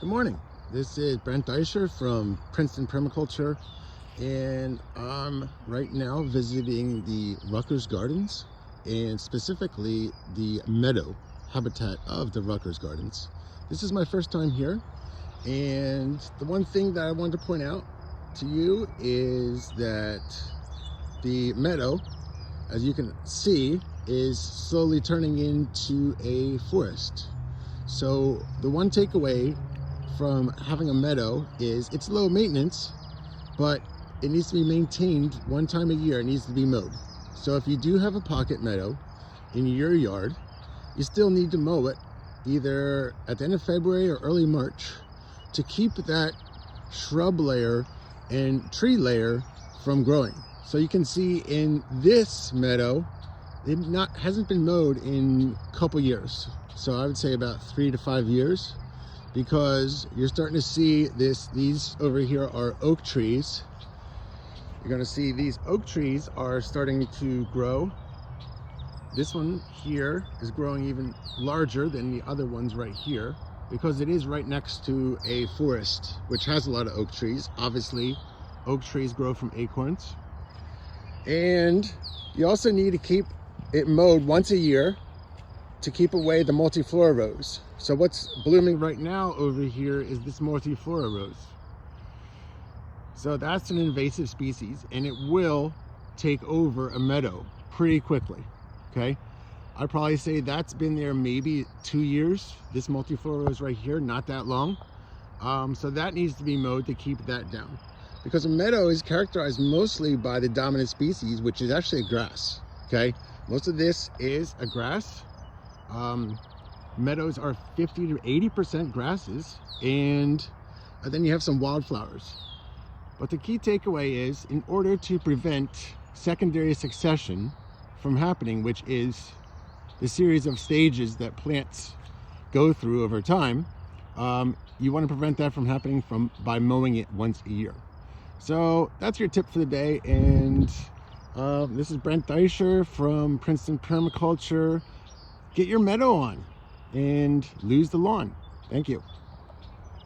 Good morning. This is Brent Deisher from Princeton Permaculture, and I'm right now visiting the Rutgers Gardens, and specifically the meadow habitat of the Rutgers Gardens. This is my first time here, and the one thing that I wanted to point out to you is that the meadow, as you can see, is slowly turning into a forest. So the one takeaway from having a meadow is it's low maintenance, but it needs to be maintained one time a year. It needs to be mowed. So if you do have a pocket meadow in your yard, you still need to mow it either at the end of February or early March to keep that shrub layer and tree layer from growing. So you can see in this meadow, it hasn't been mowed in a couple years. So I would say about 3 to 5 years, because you're starting to see these over here are oak trees. You're going to see these oak trees are starting to grow. This one here is growing even larger than the other ones right here, because it is right next to a forest which has a lot of oak trees. Obviously, oak trees grow from acorns. And you also need to keep it mowed once a year to keep away the multiflora rose. So what's blooming right now over here is this multiflora rose. So that's an invasive species, and it will take over a meadow pretty quickly, okay? I'd probably say that's been there maybe 2 years. This multiflora rose right here, not that long. So that needs to be mowed to keep that down, because a meadow is characterized mostly by the dominant species, which is actually a grass, okay? Most of this is a grass. Meadows are 50 to 80% grasses, and then you have some wildflowers. But the key takeaway is, in order to prevent secondary succession from happening, which is the series of stages that plants go through over time, you want to prevent that from happening by mowing it once a year. So that's your tip for the day, and this is Brent Deisher from Princeton Permaculture. Get your meadow on and lose the lawn. Thank you.